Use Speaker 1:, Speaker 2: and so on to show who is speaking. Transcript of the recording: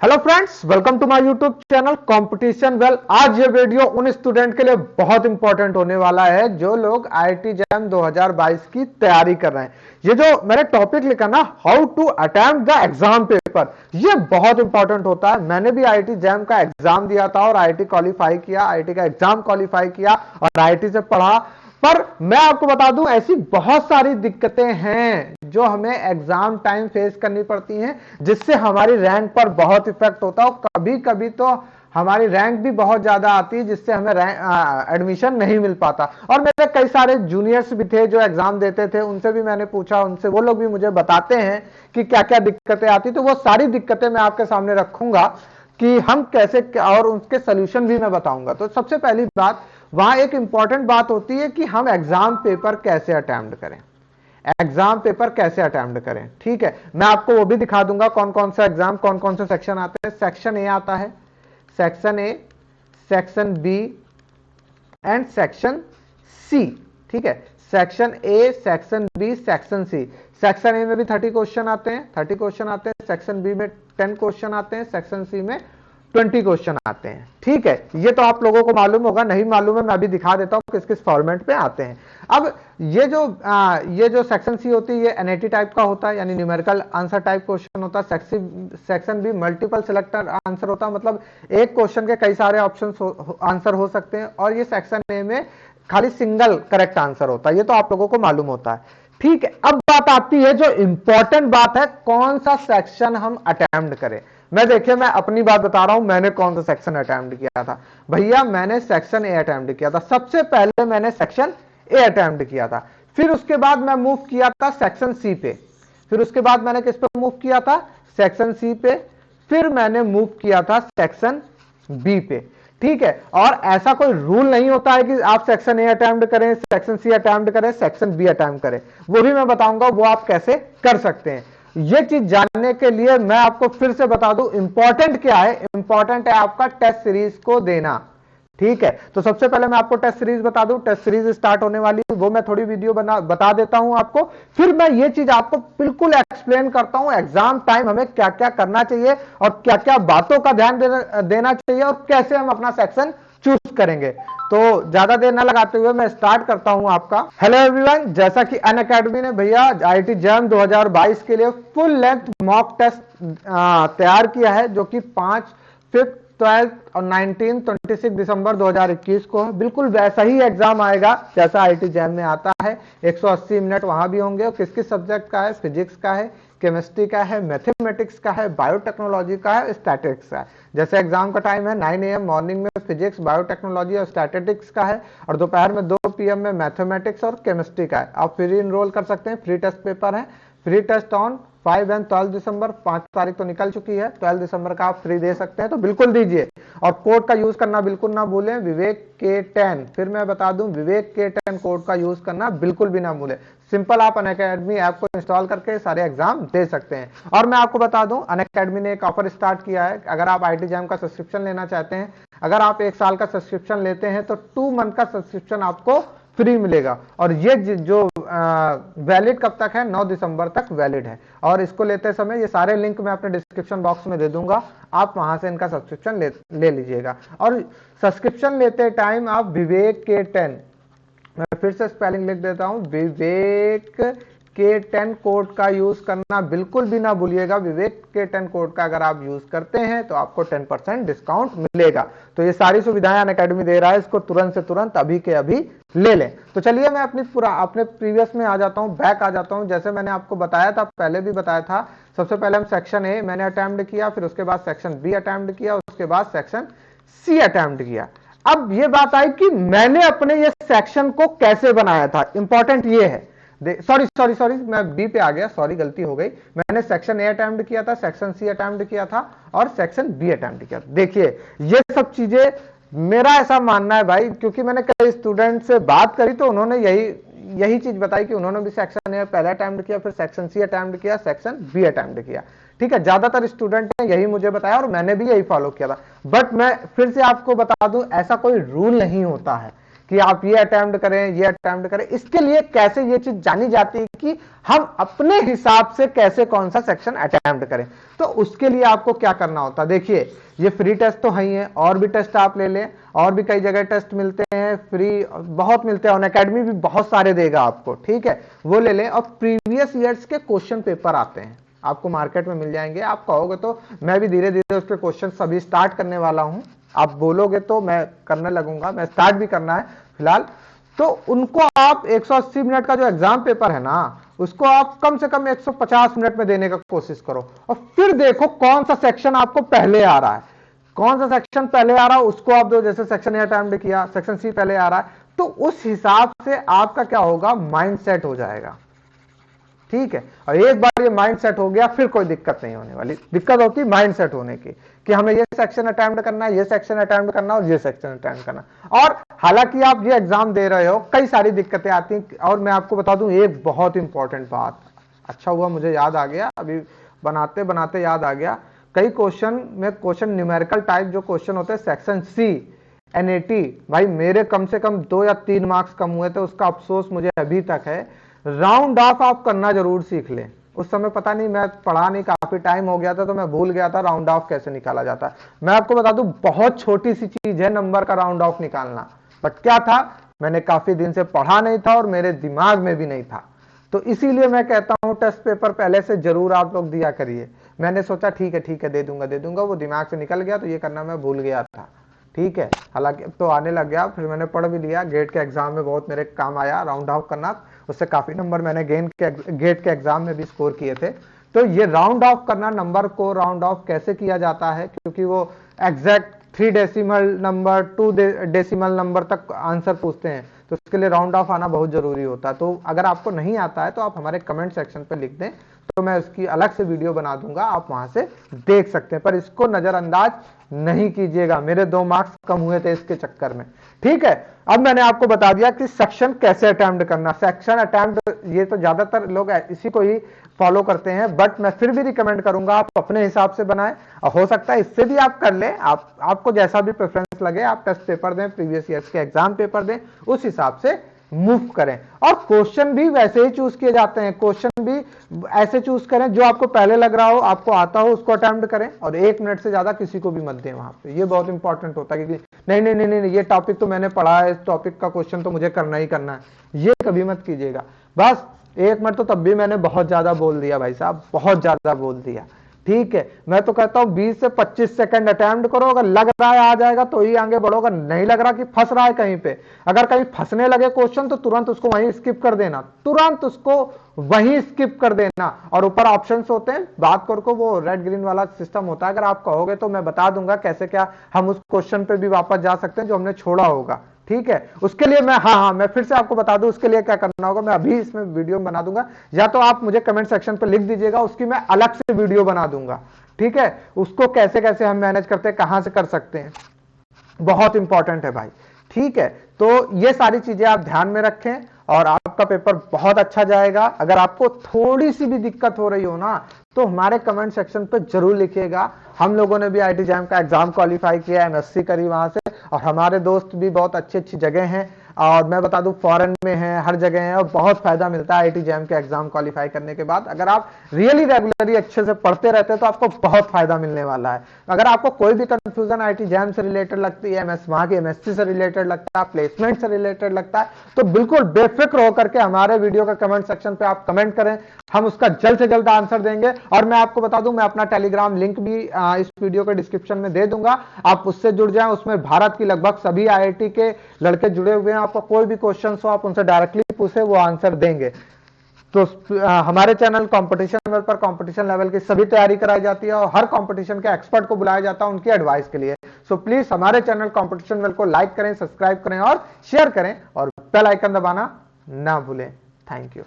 Speaker 1: Hello friends, welcome to my YouTube channel competition well. आज ये video उन student के लिए बहुत इंपॉर्टेंट होने वाला है जो लोग आईआईटी जैम 2022 की तैयारी कर रहे हैं। ये जो मैंने टॉपिक लिखा ना, how to attempt the exam paper, ये बहुत इंपॉर्टेंट होता है। मैंने भी आईआईटी जैम का एग्जाम दिया था और आईआईटी क्वालिफाई किया, आईआईटी का एग्जाम क्वालिफाई किया और आईआईटी से पढ़ा। पर मैं आपको बता दूं, ऐसी बहुत सारी दिक्कतें हैं जो हमें एग्जाम टाइम फेस करनी पड़ती हैं, जिससे हमारी रैंक पर बहुत इफेक्ट होता है। कभी कभी तो हमारी रैंक भी बहुत ज्यादा आती है, जिससे हमें एडमिशन नहीं मिल पाता। और मेरे कई सारे जूनियर्स भी थे जो एग्जाम देते थे, उनसे भी मैंने पूछा, उनसे वो लोग भी मुझे बताते हैं कि क्या क्या दिक्कतें आती। तो वो सारी दिक्कतें मैं आपके सामने रखूंगा कि हम कैसे, और उसके सोल्यूशन भी मैं बताऊंगा। तो सबसे पहली बात, वहां एक इंपॉर्टेंट बात होती है कि हम एग्जाम पेपर कैसे अटेम्प्ट करें। एग्जाम पेपर कैसे अटेम्प्ट करें, ठीक है। मैं आपको वो भी दिखा दूंगा कौन कौन सा एग्जाम, कौन कौन से सेक्शन आते हैं। सेक्शन ए आता है, section A, section B and section C, ठीक है। Section A, section B, section C. Section A में भी 30 क्वेश्चन आते हैं, 30 क्वेश्चन आते हैं। सेक्शन बी में 10 क्वेश्चन आते हैं, सेक्शन सी में 20 क्वेश्चन आते हैं, ठीक है। ये तो आप लोगों को मालूम होगा, नहीं मालूम है मैं अभी दिखा देता हूं किस किस फॉर्मेट पे आते हैं। अब ये जो सेक्शन सी होती है, ये एनएटी टाइप का होता है, यानी न्यूमेरिकल आंसर टाइप क्वेश्चन होता है। Section be multiple selector answer होता है, मतलब एक क्वेश्चन के कई सारे ऑप्शन आंसर हो सकते हैं। और ये सेक्शन ए में खाली सिंगल करेक्ट आंसर होता है, ये तो आप लोगों को मालूम होता है, ठीक है। अब बात आती है, जो इंपॉर्टेंट बात है, कौन सा सेक्शन हम अटेम्प्ट करें। मैं अपनी बात बता रहा हूं, मैंने कौन सा सेक्शन अटेम्प्ट किया था। भैया मैंने सेक्शन ए अटेम्प्ट किया था। सबसे पहले मैंने सेक्शन ए अटेम्प्ट किया था, फिर उसके बाद मैं मूव किया था सेक्शन सी पे, फिर उसके बाद मैंने किस पे मूव किया था, सेक्शन सी पे, फिर मैंने मूव किया था सेक्शन बी पे, ठीक है। और ऐसा कोई रूल नहीं होता है कि आप सेक्शन ए अटेम्प्ट करें, सेक्शन सी अटेम्प्ट करें, सेक्शन बी अटेम्प्ट करें। वो भी मैं बताऊंगा वो आप कैसे कर सकते हैं। ये चीज जानने के लिए मैं आपको फिर से बता दूं, इंपॉर्टेंट क्या है। इंपॉर्टेंट है आपका टेस्ट सीरीज को देना, ठीक है। तो सबसे पहले मैं आपको टेस्ट सीरीज बता दूं, टेस्ट सीरीज स्टार्ट होने वाली है, वो मैं थोड़ी वीडियो बता देता हूं आपको। फिर मैं ये चीज आपको बिल्कुल एक्सप्लेन करता हूं, एग्जाम टाइम हमें क्या क्या करना चाहिए और क्या क्या बातों का ध्यान देना चाहिए और कैसे हम अपना सेक्शन चूज करेंगे। तो ज्यादा देर ना लगाते हुए मैं स्टार्ट करता हूं आपका। हेलो एवरीवन, जैसा कि अनअकैडमी ने भैया आईआईटी जैम 2022 के लिए फुल लेंथ मॉक टेस्ट तैयार किया है, जो कि 5, 5th, 12th और 19, 26 दिसंबर 2021 को है। बिल्कुल वैसा ही एग्जाम आएगा जैसा आईआईटी जैम में आता है। 180 मिनट वहां भी होंगे। और किस किस सब्जेक्ट का है, फिजिक्स का है, केमिस्ट्री का है, मैथमेटिक्स का है, बायोटेक्नोलॉजी का है, स्टैटिस्टिक्स का है। जैसे एग्जाम का टाइम है 9 AM मॉर्निंग में फिजिक्स, बायोटेक्नोलॉजी और स्टैटिस्टिक्स का है, और दोपहर में 2 PM में मैथमेटिक्स और केमिस्ट्री का है। आप फ्री इनरोल कर सकते हैं, फ्री टेस्ट पेपर है। फ्री टेस्ट ऑन 5 एंड 12 दिसंबर, 5 तारीख तो निकल चुकी है, 12 दिसंबर का आप फ्री दे सकते हैं, तो बिल्कुल दीजिए। और कोड का यूज करना बिल्कुल ना भूलें, विवेक K10। फिर मैं बता दूं, विवेक K10 कोड का यूज करना बिल्कुल भी ना भूलें। सिंपल आप अनअकैडमी ऐप को इंस्टॉल करके सारे एग्जाम दे सकते हैं। और मैं आपको बता दूं, अनअकैडमी ने एक ऑफर स्टार्ट किया है। अगर आप आईआईटी जैम का सब्सक्रिप्शन लेना चाहते हैं, अगर आप 1 साल का सब्सक्रिप्शन लेते हैं तो 2 मंथ का सब्सक्रिप्शन आपको फ्री मिलेगा। और ये जो वैलिड कब तक है, 9 दिसंबर तक वैलिड है। और इसको लेते समय ये सारे लिंक मैं अपने डिस्क्रिप्शन बॉक्स में दे दूंगा, आप वहां से इनका सब्सक्रिप्शन ले लीजिएगा। और सब्सक्रिप्शन लेते टाइम आप विवेक K10, मैं फिर से स्पेलिंग लिख देता हूं, विवेक K10 कोड का यूज करना बिल्कुल भी ना भूलिएगा। विवेक K10 कोड का अगर आप यूज करते हैं तो आपको 10% डिस्काउंट मिलेगा। तो ये सारी सुविधाएं अनअकैडमी दे रहा है, इसको तुरंत से तुरंत अभी के अभी ले लें। तो चलिए मैं अपने प्रीवियस में आ जाता हूं, बैक आ जाता हूं। जैसे मैंने आपको बताया था, पहले भी बताया था, सबसे पहले हम सेक्शन ए मैंने अटेम्प्ट किया, फिर उसके बाद सेक्शन बी अटेम्प्ट किया, उसके बाद सेक्शन सी अटेम्प्ट किया। अब ये बात आई कि मैंने अपने ये सेक्शन को कैसे बनाया था। इंपॉर्टेंट ये है, सॉरी मैं बी पे आ गया, सॉरी गलती हो गई। मैंने सेक्शन ए अटेम्प्ट किया था, सेक्शन सी अटेम्प्ट किया था और सेक्शन बी अटेम्प्ट किया था। देखिए ये सब चीजें, मेरा ऐसा मानना है भाई, क्योंकि मैंने कई स्टूडेंट से बात करी तो उन्होंने यही चीज बताई कि उन्होंने भी सेक्शन ए पहले अटेम्प्ट किया, फिर सेक्शन सी अटेम्प्ट किया, सेक्शन बी अटेम्प्ट किया, ठीक है। ज्यादातर स्टूडेंट ने यही मुझे बताया और मैंने भी यही फॉलो किया था। बट मैं फिर से आपको बता दूं, ऐसा कोई रूल नहीं होता है कि आप ये अटेम्प्ट करें, ये अटेम्प्ट करें। इसके लिए कैसे ये चीज जानी जाती है कि हम अपने हिसाब से कैसे कौन सा सेक्शन अटेम्प्ट करें। तो उसके लिए आपको क्या करना होता है, देखिए ये फ्री टेस्ट तो है ही है, और भी टेस्ट आप ले लें, और भी कई जगह टेस्ट मिलते हैं, फ्री बहुत मिलते हैं, अकेडमी भी बहुत सारे देगा आपको, ठीक है, वो ले लें। और प्रीवियस ईयर्स के क्वेश्चन पेपर आते हैं, आपको मार्केट में मिल जाएंगे। आप कहोगे तो मैं भी धीरे धीरे उसके क्वेश्चन अभी स्टार्ट करने वाला हूं, आप बोलोगे तो मैं करने लगूंगा, मैं स्टार्ट भी करना है फिलहाल। तो उनको आप 180 मिनट का जो एग्जाम पेपर है ना, उसको आप कम से कम 150 मिनट में देने का कोशिश करो, और फिर देखो कौन सा सेक्शन आपको पहले आ रहा है, कौन सा सेक्शन पहले आ रहा है उसको आप दो। जैसे सेक्शन ए अटेम्प्ट किया, सेक्शन सी पहले आ रहा है, तो उस हिसाब से आपका क्या होगा, माइंड सेट हो जाएगा, ठीक है। और एक बार ये माइंड सेट हो गया फिर कोई दिक्कत नहीं होने वाली। दिक्कत होती है माइंड सेट होने की, कि हमें ये सेक्शन अटेम्प्ट करना है, ये सेक्शन अटेम्प्ट करना और ये सेक्शन अटेम्प्ट करना। और हालांकि आप ये एग्जाम दे रहे हो, कई सारी दिक्कतें आती हैं। और मैं आपको बता दूं एक बहुत इंपॉर्टेंट बात, अच्छा हुआ मुझे याद आ गया, अभी बनाते बनाते याद आ गया। कई क्वेश्चन में, क्वेश्चन न्यूमेरिकल टाइप जो क्वेश्चन होते हैं सेक्शन सी एनएटी, भाई मेरे कम से कम 2 या 3 मार्क्स कम हुए थे, उसका अफसोस मुझे अभी तक है। राउंड ऑफ आप करना जरूर सीख लें। उस समय पता नहीं, मैं पढ़ा नहीं, काफी टाइम हो गया था तो मैं भूल गया था राउंड ऑफ कैसे निकाला जाता है। मैं आपको बता दूं बहुत छोटी सी चीज है नंबर का राउंड ऑफ निकालना, बट क्या था, मैंने काफी दिन से पढ़ा नहीं था और मेरे दिमाग में भी नहीं था। तो इसीलिए मैं कहता हूं टेस्ट पेपर पहले से जरूर आप लोग दिया करिए। मैंने सोचा ठीक है दे दूंगा, वो दिमाग से निकल गया, तो ये करना मैं भूल गया था, ठीक है। हालांकि अब तो आने लग गया, फिर मैंने पढ़ भी लिया, गेट के एग्जाम में बहुत मेरे काम आया राउंड ऑफ करना, उससे काफी नंबर मैंने गेट के एग्जाम में भी स्कोर किए थे। तो ये राउंड ऑफ करना, नंबर को राउंड ऑफ कैसे किया जाता है, क्योंकि वो exact 3 decimal number 2 decimal number तक आंसर पूछते हैं, तो उसके लिए राउंड ऑफ आना बहुत जरूरी होता है। तो अगर आपको नहीं आता है तो आप हमारे कमेंट सेक्शन पे लिख दें, तो मैं उसकी अलग से वीडियो बना दूंगा, आप वहां से देख सकते हैं। पर इसको नजरअंदाज नहीं कीजिएगा, मेरे 2 मार्क्स कम हुए थे इसके चक्कर में, ठीक है। अब मैंने आपको बता दिया कि सेक्शन कैसे अटेम्प्ट करना। सेक्शन अटेम्प्ट ये तो ज्यादातर लोग इसी को ही फॉलो करते हैं, बट मैं फिर भी रिकमेंड करूंगा आप अपने हिसाब से बनाएं, और हो सकता है इससे भी आप कर लें। आपको जैसा भी प्रेफरेंस लगे, आप टेस्ट पेपर दें, प्रीवियस ईयर्स के एग्जाम पेपर दें, उस हिसाब से मूव करें। और क्वेश्चन भी वैसे ही चूज किए जाते हैं, क्वेश्चन भी ऐसे चूज करें जो आपको पहले लग रहा हो, आपको आता हो, उसको अटेम्प्ट करें, और 1 मिनट से ज्यादा किसी को भी मत दें वहां पे। ये बहुत इंपॉर्टेंट होता है, क्योंकि नहीं नहीं नहीं नहीं ये टॉपिक तो मैंने पढ़ा है, इस टॉपिक का क्वेश्चन तो मुझे करना ही करना है, ये कभी मत कीजिएगा। बस 1 मिनट तो तब भी मैंने बहुत ज्यादा बोल दिया भाई साहब, बहुत ज्यादा बोल दिया, ठीक है। मैं तो कहता हूं 20 से 25 सेकंड अटेम्प्ट करो, अगर लग रहा है आ जाएगा तो ही आगे बढ़ो, अगर नहीं लग रहा कि फंस रहा है कहीं पे, अगर कहीं फंसने लगे क्वेश्चन तो तुरंत उसको वहीं स्किप कर देना, तुरंत उसको वहीं स्किप कर देना। और ऊपर ऑप्शंस होते हैं, बात करको वो रेड ग्रीन वाला सिस्टम होता है, अगर आप कहोगे तो मैं बता दूंगा कैसे क्या हम उस क्वेश्चन पे भी वापस जा सकते हैं जो हमने छोड़ा होगा, ठीक है। उसके लिए मैं फिर से आपको बता दूं उसके लिए क्या करना होगा, मैं अभी इसमें वीडियो बना दूंगा, या तो आप मुझे कमेंट सेक्शन पे लिख दीजिएगा, उसकी मैं अलग से वीडियो बना दूंगा, ठीक है। उसको कैसे कैसे हम मैनेज करते हैं, कहां से कर सकते हैं, बहुत इंपॉर्टेंट है भाई, ठीक है। तो ये सारी चीजें आप ध्यान में रखें और आपका पेपर बहुत अच्छा जाएगा। अगर आपको थोड़ी सी भी दिक्कत हो रही हो ना, तो हमारे कमेंट सेक्शन पे जरूर लिखिएगा। हम लोगों ने भी आईटी जैम का एग्जाम क्वालिफाई किया, एमएससी करी वहां से, और हमारे दोस्त भी बहुत अच्छी अच्छी जगह हैं, और मैं बता दूं फॉरेन में है, हर जगह है, और बहुत फायदा मिलता है आईटी जैम के एग्जाम क्वालिफाई करने के बाद। अगर आप रियली रेगुलरली अच्छे से पढ़ते रहते हैं तो आपको बहुत फायदा मिलने वाला है। अगर आपको कोई भी कंफ्यूजन आईटी जैम से रिलेटेड लगती है, वहां की एमएससी से रिलेटेड लगता है, प्लेसमेंट से रिलेटेड लगता है, तो बिल्कुल बेफिक्र होकर के हमारे वीडियो का कमेंट सेक्शन पे आप कमेंट करें, हम उसका जल्द से जल्द आंसर देंगे। और मैं आपको बता दूं मैं अपना टेलीग्राम लिंक भी इस वीडियो के डिस्क्रिप्शन में दे दूंगा, आप उससे जुड़ जाएं। उसमें भारत की लगभग सभी आईआईटी के लड़के जुड़े हुए हैं, आपको कोई भी क्वेश्चन हो आप उनसे डायरेक्टली पूछे, वो आंसर देंगे। तो हमारे चैनल कंपटीशन लेवल पर कंपटीशन लेवल की सभी तैयारी कराई जाती है, और हर कंपटीशन के एक्सपर्ट को बुलाया जाता है उनकी एडवाइस के लिए। सो प्लीज हमारे चैनल कंपटीशन लेवल को लाइक करें, सब्सक्राइब करें और शेयर करें, और बेल आइकन दबाना ना भूलें। Thank you.